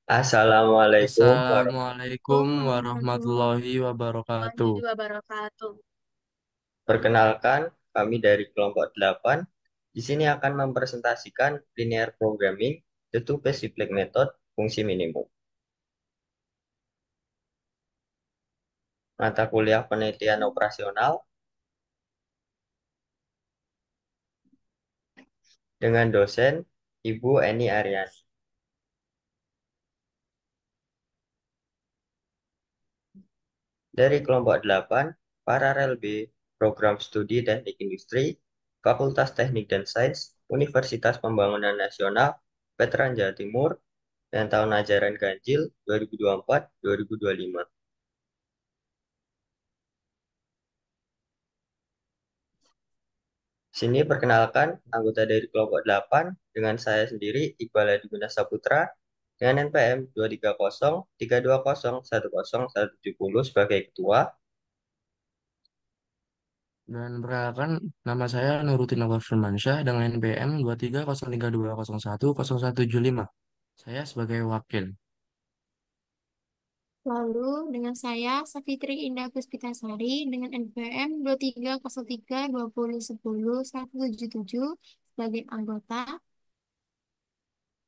Assalamualaikum Assalamualaikum warahmatullahi wabarakatuh. warahmatullahi wabarakatuh. Warahmatullahi wabarakatuh. Perkenalkan, kami dari kelompok 8. Di sini akan mempresentasikan linear programming, the two basic method, fungsi minimum. Mata kuliah penelitian operasional dengan dosen Ibu Eni Aryani. Dari kelompok 8, Paralel B, Program Studi Teknik Industri, Fakultas Teknik dan Sains, Universitas Pembangunan Nasional, Veteran Jawa Timur, dan tahun ajaran ganjil 2024-2025. Sini perkenalkan anggota dari kelompok 8 dengan saya sendiri Iqbal Hadi Gunawan Saputra dengan NPM 23032010170 sebagai ketua. Dan perkenalkan, nama saya Nurutin Awal Firmansyah dengan NPM 230320101075. Saya sebagai wakil. Lalu dengan saya Safitri Indah Puspitasari dengan NPM 230320101177 sebagai anggota.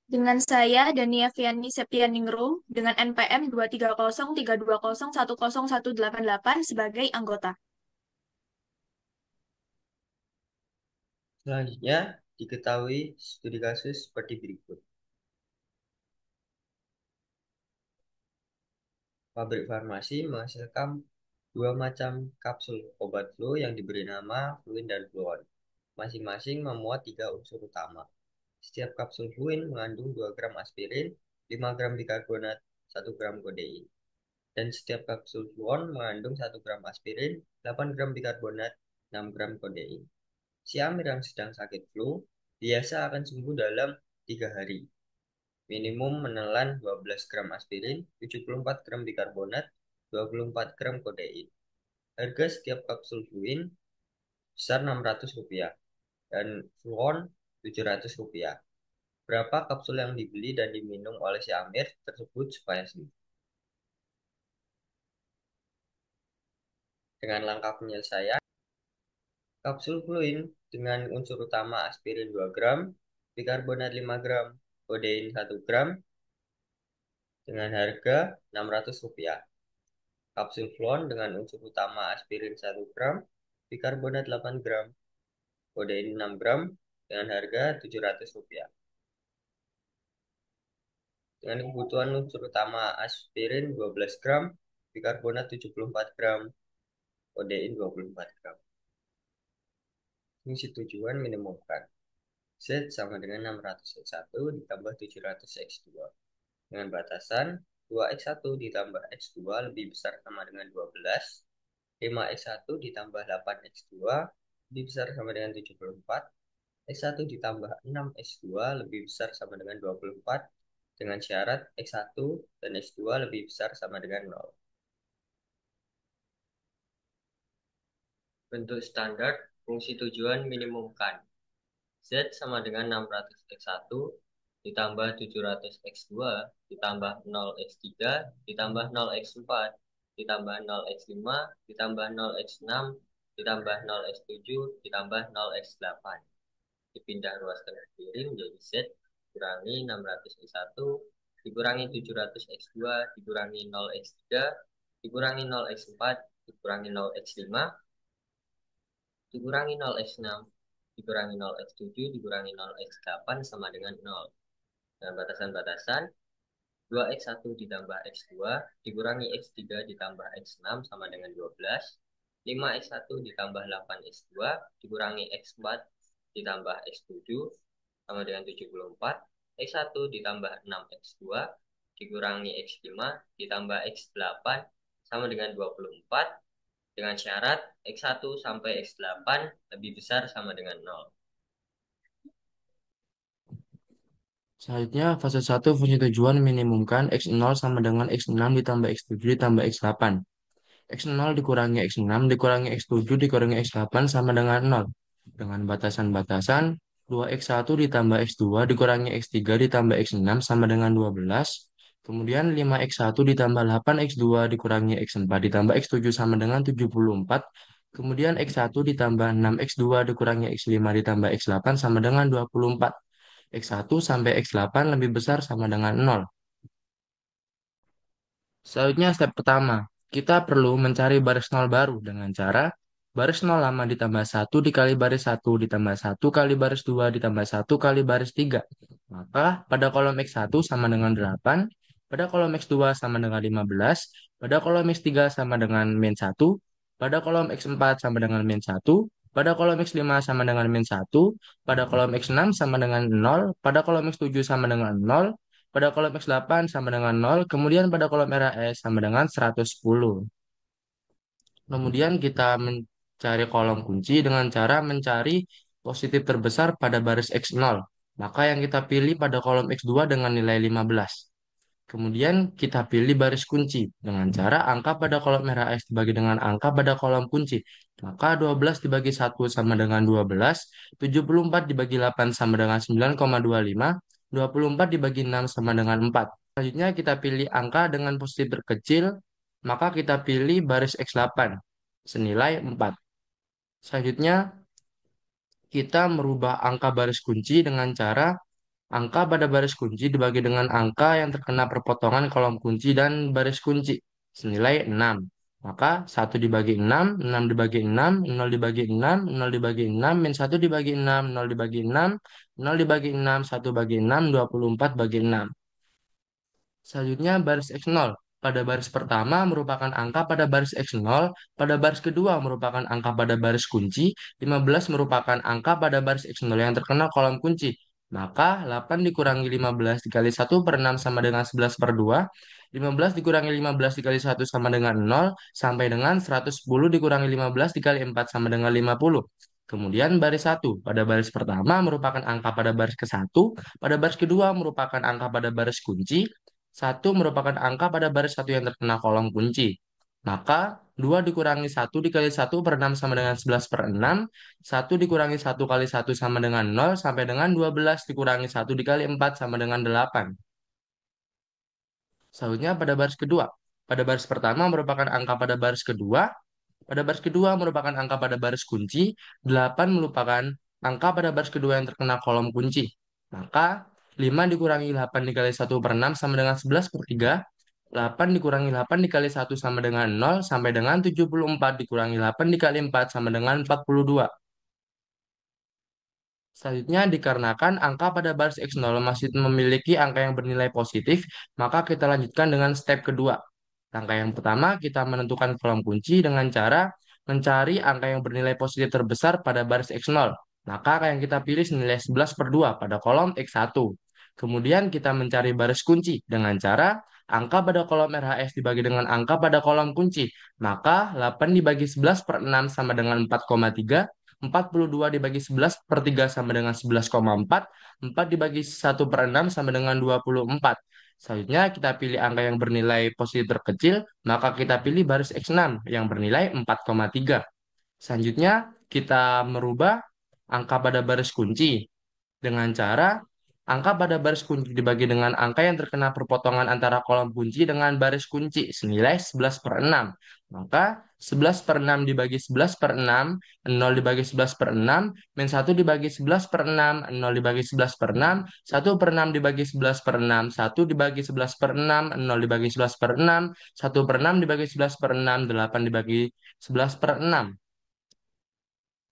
Dengan saya, Dania Fiani Septianingrum, dengan NPM 23032010118 sebagai anggota. Selanjutnya diketahui studi kasus seperti berikut. Pabrik farmasi menghasilkan dua macam kapsul obat flu yang diberi nama fluin dan fluon. Masing-masing memuat tiga unsur utama. Setiap kapsul fluin mengandung 2 gram aspirin, 5 gram bikarbonat, 1 gram kodein. Dan setiap kapsul fluon mengandung 1 gram aspirin, 8 gram bikarbonat, 6 gram kodein. Si Amir yang sedang sakit flu biasa akan sembuh dalam 3 hari. Minimum menelan 12 gram aspirin, 74 gram bikarbonat, 24 gram kodein. Harga setiap kapsul fluin besar Rp600 dan fluon Rp700. Berapa kapsul yang dibeli dan diminum oleh si Amir tersebut supaya sembuh? Dengan langkah penyelesaian, kapsul fluin dengan unsur utama aspirin 2 gram, bikarbonat 5 gram, kodein 1 gram dengan harga Rp600. Kapsul fluon dengan unsur utama aspirin 1 gram, bikarbonat 8 gram, kodein 6 gram dengan harga Rp700. Dengan kebutuhan unsur utama aspirin 12 gram, bikarbonat 74 gram, kodein 24 gram. Fungsi tujuan minimumkan. Z sama dengan 600x1 ditambah 700x2. Dengan batasan 2x1 ditambah x2 lebih besar sama dengan 12. 5x1 ditambah 8x2 lebih besar sama dengan 74. X1 ditambah 6x2 lebih besar sama dengan 24. Dengan syarat x1 dan x2 lebih besar sama dengan 0. Bentuk standar fungsi tujuan minimumkan. Z sama dengan 600x1 ditambah 700x2 ditambah 0x3 ditambah 0x4 ditambah 0x5 ditambah 0x6 ditambah 0x7 ditambah 0x8. Dipindah ruaskan ke kiri menjadi Z dikurangi 600x1 dikurangi 700x2 dikurangi 0x3 dikurangi 0x4 dikurangi 0x5 dikurangi 0x6 dikurangi 0x7 dikurangi 0x8 sama dengan 0. Dan batasan-batasan 2x1 ditambah x2 dikurangi x3 ditambah x6 sama dengan 12. 5x1 ditambah 8x2 dikurangi x4 ditambah x7 sama dengan 74. X1 ditambah 6x2 dikurangi x5 ditambah x8 sama dengan 24. Dengan syarat x1 sampai x8 lebih besar sama dengan 0. Selanjutnya, fase 1 fungsi tujuan minimumkan x0 sama dengan x6 ditambah x7 ditambah x8. X0 dikurangi X6 dikurangi X7 dikurangi X8 sama dengan 0. Dengan batasan-batasan 2X1 ditambah X2 dikurangi X3 ditambah X6 sama dengan 12. Kemudian 5x1 ditambah 8x2 dikurangi x4 ditambah x7 sama dengan 74. Kemudian x1 ditambah 6x2 dikurangi x5 ditambah x8 sama dengan 24. X1 sampai x8 lebih besar sama dengan 0. Selanjutnya step pertama, kita perlu mencari baris nol baru dengan cara baris nol lama ditambah satu dikali baris satu ditambah satu kali baris 2 ditambah satu kali baris 3. Maka pada kolom X1 sama dengan 8, pada kolom X2 sama dengan 15, pada kolom X3 sama dengan min 1, pada kolom X4 sama dengan min 1, pada kolom X5 sama dengan min 1, pada kolom X6 sama dengan 0, pada kolom X7 sama dengan 0, pada kolom X8 sama dengan 0, kemudian pada kolom RAS sama dengan 110. Kemudian kita mencari kolom kunci dengan cara mencari positif terbesar pada baris X0. Maka yang kita pilih pada kolom X2 dengan nilai 15. Kemudian kita pilih baris kunci dengan cara angka pada kolom RAS dibagi dengan angka pada kolom kunci. Maka 12 dibagi 1 sama dengan 12, 74 dibagi 8 sama dengan 9,25, 24 dibagi 6 sama dengan 4. Selanjutnya kita pilih angka dengan positif terkecil, maka kita pilih baris X8 senilai 4. Selanjutnya kita merubah angka baris kunci dengan cara angka pada baris kunci dibagi dengan angka yang terkena perpotongan kolom kunci dan baris kunci senilai 6. Maka 1 dibagi 6, 6 dibagi 6, 0 dibagi 6, 0 dibagi 6, min 1 dibagi 6, 0 dibagi 6, 0 dibagi 6, 1 bagi 6, 24 bagi 6. Selanjutnya baris X0. Pada baris pertama merupakan angka pada baris X0, pada baris kedua merupakan angka pada baris kunci, 15 merupakan angka pada baris X0 yang terkena kolom kunci. Maka 8 dikurangi 15 dikali 1 per 6 sama dengan 11 per 2, 15 dikurangi 15 dikali 1 sama dengan 0, sampai dengan 110 dikurangi 15 dikali 4 sama dengan 50. Kemudian baris 1. Pada baris pertama merupakan angka pada baris ke-1, pada baris kedua merupakan angka pada baris kunci, 1 merupakan angka pada baris 1 yang terkena kolom kunci. Maka 2 dikurangi 1 dikali 1 per 6 sama dengan 11 per 6. 1 dikurangi 1 kali 1 sama dengan 0 sampai dengan 12 dikurangi 1 dikali 4 sama dengan 8. Selanjutnya pada baris kedua. Pada baris pertama merupakan angka pada baris kedua. Pada baris kedua merupakan angka pada baris kunci. 8 merupakan angka pada baris kedua yang terkena kolom kunci. Maka 5 dikurangi 8 dikali 1 per 6 sama dengan 11 per 3. 8 dikurangi 8 dikali 1 sama dengan 0 sampai dengan 74 dikurangi 8 dikali 4 sama dengan 42. Selanjutnya, dikarenakan angka pada baris X0 masih memiliki angka yang bernilai positif, maka kita lanjutkan dengan step kedua. Langkah yang pertama, kita menentukan kolom kunci dengan cara mencari angka yang bernilai positif terbesar pada baris X0. Maka angka yang kita pilih senilai 11 per 2 pada kolom X1. Kemudian kita mencari baris kunci dengan cara angka pada kolom RHS dibagi dengan angka pada kolom kunci. Maka 8 dibagi 11 per 6 sama dengan 4,3. 42 dibagi 11 per 3 sama dengan 11,4. 4 dibagi 1 per 6 sama dengan 24. Selanjutnya kita pilih angka yang bernilai positif terkecil, maka kita pilih baris X6 yang bernilai 4,3. Selanjutnya kita merubah angka pada baris kunci dengan cara angka pada baris kunci dibagi dengan angka yang terkena perpotongan antara kolom kunci dengan baris kunci senilai 11 per 6. Maka 11 per 6 dibagi 11 per 6, 0 dibagi 11 per 6, min 1 dibagi 11 per 6, 0 dibagi 11 per 6, 1 per 6 dibagi 11 per 6, 1 dibagi 11 per 6, 0 dibagi 11 per 6, 1 per 6 dibagi 11 per 6, 8 dibagi 11 per 6.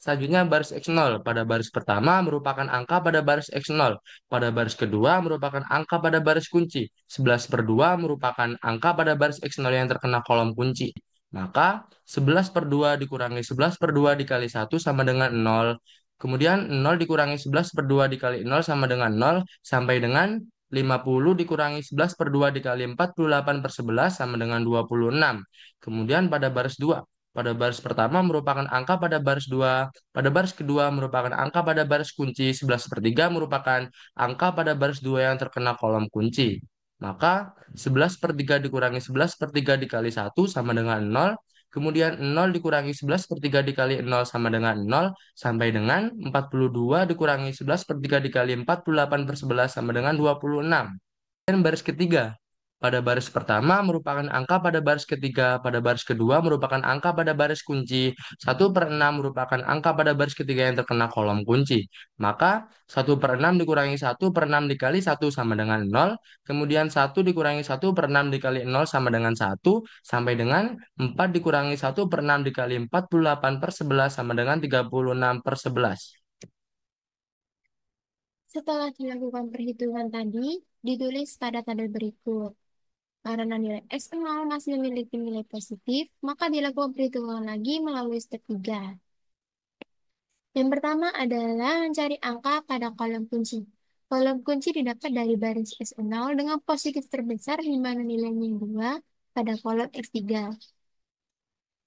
Selanjutnya baris X0. Pada baris pertama merupakan angka pada baris X0. Pada baris kedua merupakan angka pada baris kunci. 11 per 2 merupakan angka pada baris X0 yang terkena kolom kunci. Maka 11 per 2 dikurangi 11 per 2 dikali 1 sama dengan 0. Kemudian 0 dikurangi 11 per 2 dikali 0 sama dengan 0. Sampai dengan 50 dikurangi 11 per 2 dikali 48 per 11 sama dengan 26. Kemudian pada baris 2. Pada baris pertama merupakan angka pada baris 2, pada baris kedua merupakan angka pada baris kunci, 11 per 3 merupakan angka pada baris 2 yang terkena kolom kunci. Maka 11 per 3 dikurangi 11 per 3 dikali 1 sama dengan 0, kemudian 0 dikurangi 11 per 3 dikali 0 sama dengan 0, sampai dengan 42 dikurangi 11 per 3 dikali 48 per 11 sama dengan 26. Dan baris ketiga, pada baris pertama merupakan angka pada baris ketiga, pada baris kedua merupakan angka pada baris kunci, 1/6 merupakan angka pada baris ketiga yang terkena kolom kunci. Maka 1/6 dikurangi 1/6 dikali 1 sama dengan 0, kemudian 1 dikurangi 1/6 dikali 0 sama dengan 1, sampai dengan 4 dikurangi 1/6 dikali 48/11 sama dengan 36/11. Setelah dilakukan perhitungan tadi, ditulis pada tabel berikut. Karena nilai X0 masih memiliki nilai positif, maka dilakukan perhitungan lagi melalui step 3. Yang pertama adalah mencari angka pada kolom kunci. Kolom kunci didapat dari baris X0 dengan positif terbesar di mana nilainya 2 pada kolom X3.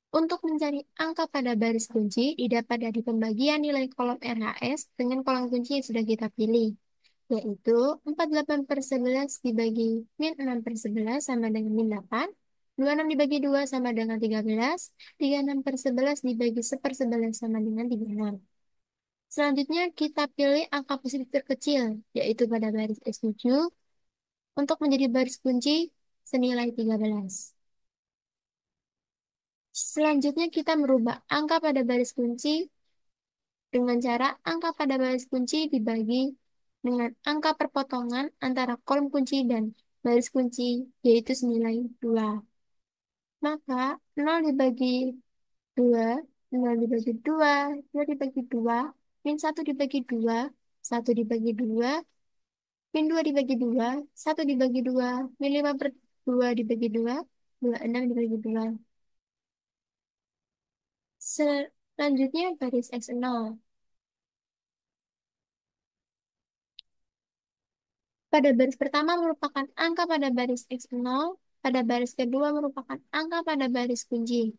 Untuk mencari angka pada baris kunci, didapat dari pembagian nilai kolom RHS dengan kolom kunci yang sudah kita pilih, yaitu 48/11 dibagi min 6/11 sama dengan min 8, 26 dibagi 2 sama dengan 13, 36/11 dibagi 1/11 sama dengan 36. Selanjutnya, kita pilih angka positif terkecil, yaitu pada baris S7, untuk menjadi baris kunci senilai 13. Selanjutnya, kita merubah angka pada baris kunci dengan cara angka pada baris kunci dibagi dengan angka perpotongan antara kolom kunci dan baris kunci, yaitu senilai 2. Maka 0 dibagi 2, 0 dibagi 2, 2 dibagi 2, min 1 dibagi 2, 1 dibagi 2, min 2 dibagi 2, 1 dibagi 2, min 5/2 dibagi 2, 26 dibagi 2. Selanjutnya baris X0. Pada baris pertama merupakan angka pada baris X0, pada baris kedua merupakan angka pada baris kunci.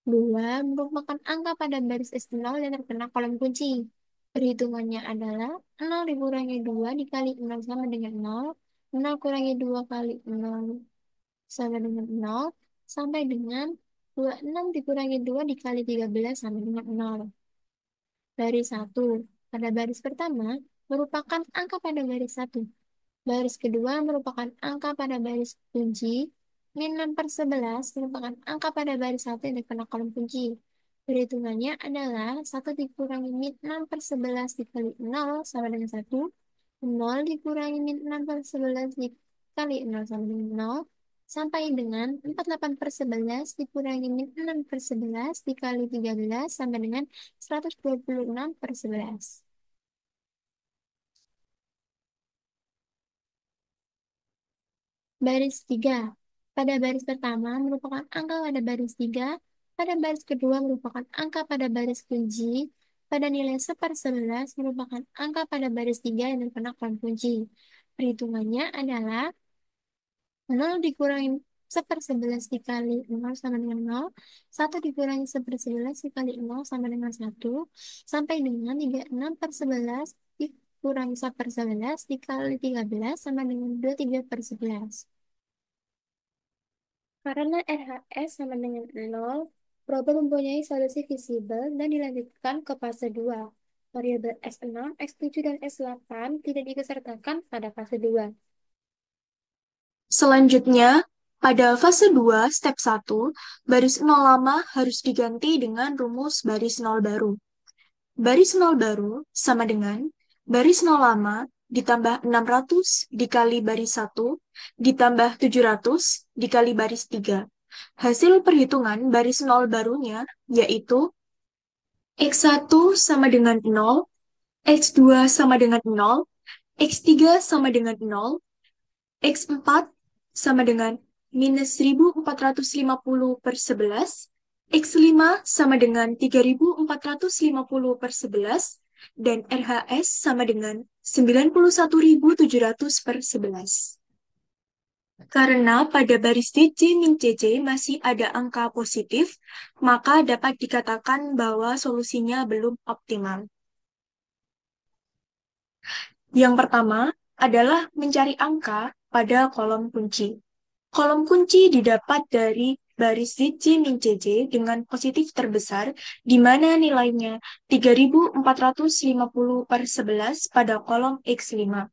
2 merupakan angka pada baris S0 yang terkena kolom kunci. Perhitungannya adalah 0 dikurangi 2 dikali 0 sama dengan 0, 0 kurangi 2 kali 0 sama dengan 0, sampai dengan 26 dikurangi 2 dikali 13 sama dengan 0. Baris 1 pada baris pertama merupakan angka pada baris 1. Baris kedua merupakan angka pada baris kunci. Min 6/11 merupakan angka pada baris 1 yang terkena kolom kunci. Perhitungannya adalah 1 dikurangi min 6/11 dikali 0 sama dengan 1. 0 dikurangi min 6/11 dikali 0 sama dengan 0. Sampai dengan 48/11 dikurangi min 6/11 dikali 13 sama dengan 126/11. Baris 3. Pada baris pertama merupakan angka pada baris 3, pada baris kedua merupakan angka pada baris kunci, pada nilai 1/11 merupakan angka pada baris 3 yang terkena kolom kunci. Perhitungannya adalah 0 dikurangi 1/11 dikali 0 sama dengan 0, 1 dikurangi 1/11 dikali 0 sama dengan 1, sampai dengan 36/11 dikurangi 1/11 dikali 13 sama dengan 23/11. Karena RHS sama dengan 0, problem mempunyai solusi visible dan dilanjutkan ke fase 2. Variabel S6, X7, dan S8 tidak diikutsertakan pada fase 2. Selanjutnya, pada fase 2, step 1, baris 0 lama harus diganti dengan rumus baris 0 baru. Baris 0 baru sama dengan baris 0 lama ditambah 600 dikali baris 1 ditambah 700 dikali baris 3. Hasil perhitungan baris 0 barunya yaitu X1 sama dengan 0, X2 sama dengan 0, X3 sama dengan 0, X4 sama dengan minus 1450/11, X5 sama dengan 3450/11, dan RHS sama dengan 91.700/11. Karena pada baris DC min CC masih ada angka positif, maka dapat dikatakan bahwa solusinya belum optimal. Yang pertama adalah mencari angka pada kolom kunci. Kolom kunci didapat dari baris DC min CC dengan positif terbesar, di mana nilainya 3450/11 pada kolom X5.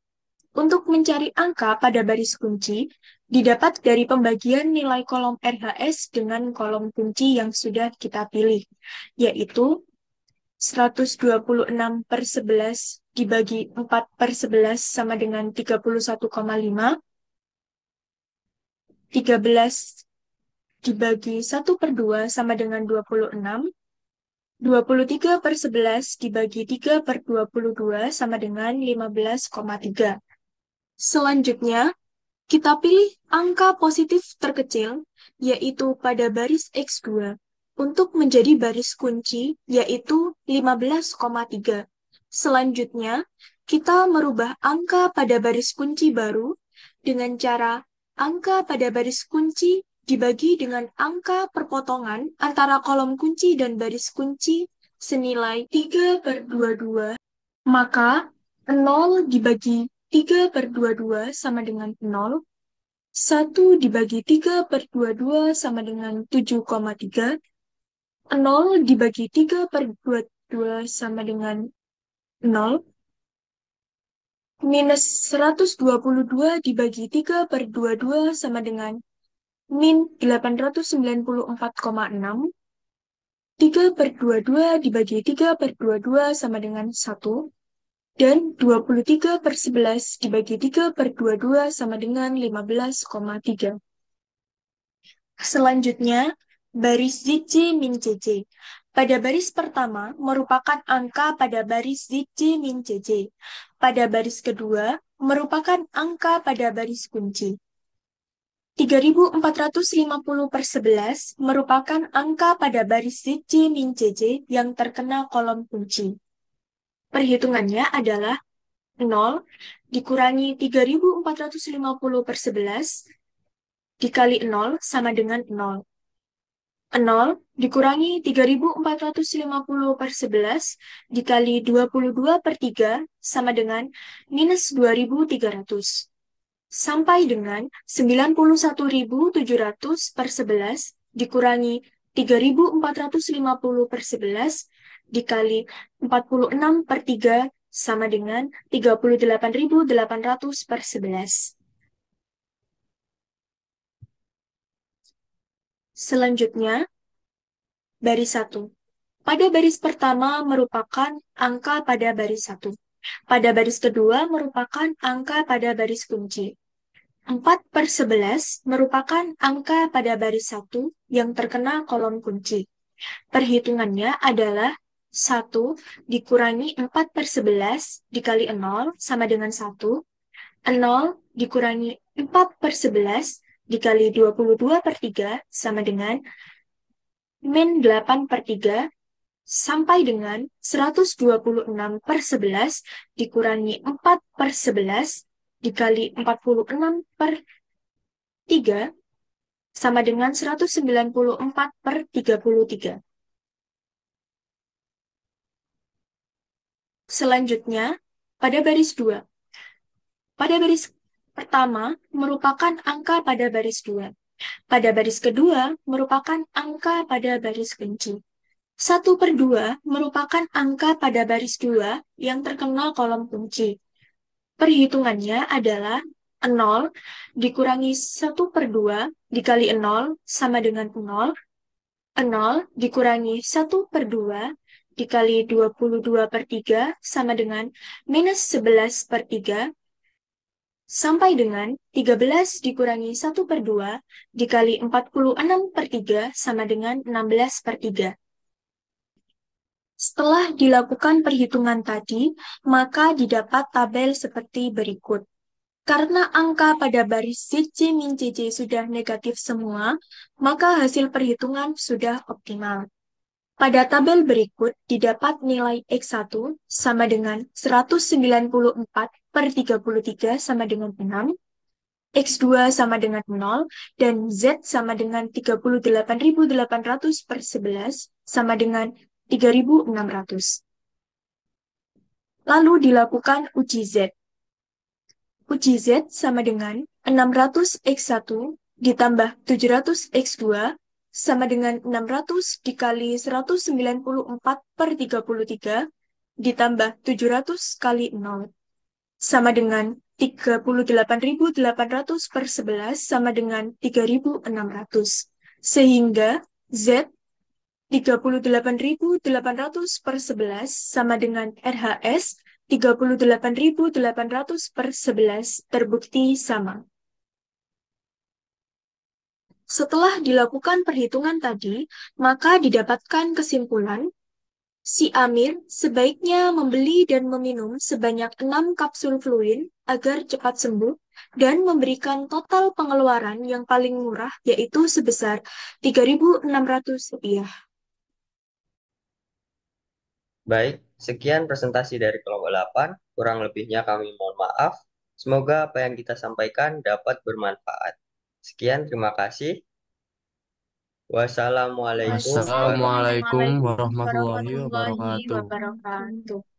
Untuk mencari angka pada baris kunci, didapat dari pembagian nilai kolom RHS dengan kolom kunci yang sudah kita pilih, yaitu 126/11 dibagi 4/11 sama dengan 31,5, 13 dibagi 1/2 sama dengan 26, 23/11 dibagi 3/22 sama dengan 15,3. Selanjutnya, kita pilih angka positif terkecil, yaitu pada baris X2, untuk menjadi baris kunci, yaitu 15,3. Selanjutnya, kita merubah angka pada baris kunci baru dengan cara angka pada baris kunci dibagi dengan angka perpotongan antara kolom kunci dan baris kunci senilai 3/22. Maka 0 dibagi 3/22 sama dengan 0, 1 dibagi 3/22 sama dengan 7,3, 0 dibagi 3/22 sama dengan 0, minus 122 dibagi 3/22 sama dengan min 894,6, 3/22 dibagi 3/22 sama dengan 1, dan 23/11 dibagi 3/22 sama dengan 15,3. Selanjutnya, baris ZC min CC. Pada baris pertama merupakan angka pada baris ZC min CC. Pada baris kedua merupakan angka pada baris kunci. 3450/11 merupakan angka pada baris ZC min CC yang terkena kolom kunci. Perhitungannya adalah 0 dikurangi 3450/11 dikali 0 sama dengan 0. 0 dikurangi 3450/11 dikali 22/3 sama dengan minus 2300. Sampai dengan 91.700/11 dikurangi 3.450/11 dikali 46/3 sama dengan 38.800/11. Selanjutnya, baris 1. Pada baris pertama merupakan angka pada baris 1. Pada baris kedua merupakan angka pada baris kunci. 4/11 merupakan angka pada baris 1 yang terkena kolom kunci. Perhitungannya adalah 1 dikurangi 4/11 dikali 0 sama dengan 1. 0 dikurangi 4/11 dikali 22/3 sama dengan min 8/3 sampai dengan 126/11 dikurangi 4/11 dikali 46/3 sama dengan 194/33. Selanjutnya, pada baris 2. Pada baris pertama merupakan angka pada baris 2. Pada baris kedua merupakan angka pada baris kunci. 1/2 merupakan angka pada baris 2 yang terkena kolom kunci. Perhitungannya adalah 0 dikurangi 1/2 dikali 0 sama dengan 0. 0 dikurangi 1/2 dikali 22/3 sama dengan minus 11/3. Sampai dengan 13 dikurangi 1/2 dikali 46/3 sama dengan 16/3. Setelah dilakukan perhitungan tadi, maka didapat tabel seperti berikut. Karena angka pada baris ZC min CC sudah negatif semua, maka hasil perhitungan sudah optimal. Pada tabel berikut didapat nilai X1 sama dengan 194/33 sama dengan 6, X2 sama dengan 0, dan Z sama dengan 38.800/11 sama dengan 3.600. Lalu dilakukan uji Z. Uji Z sama dengan 600 X1 ditambah 700 X2 sama dengan 600 dikali 194/33 ditambah 700 kali 0 sama dengan 38.800 per 11 sama dengan 3.600. Sehingga Z 38.800 per 11 sama dengan RHS 38.800 per 11 terbukti sama. Setelah dilakukan perhitungan tadi, maka didapatkan kesimpulan si Amir sebaiknya membeli dan meminum sebanyak 6 kapsul fluid agar cepat sembuh dan memberikan total pengeluaran yang paling murah yaitu sebesar Rp3.600. Baik, sekian presentasi dari kelompok 8. Kurang lebihnya kami mohon maaf. Semoga apa yang kita sampaikan dapat bermanfaat. Sekian, terima kasih. Wassalamualaikum Wassalamualaikum Assalamualaikum warahmatullahi warahmatullahi wabarakatuh. wabarakatuh.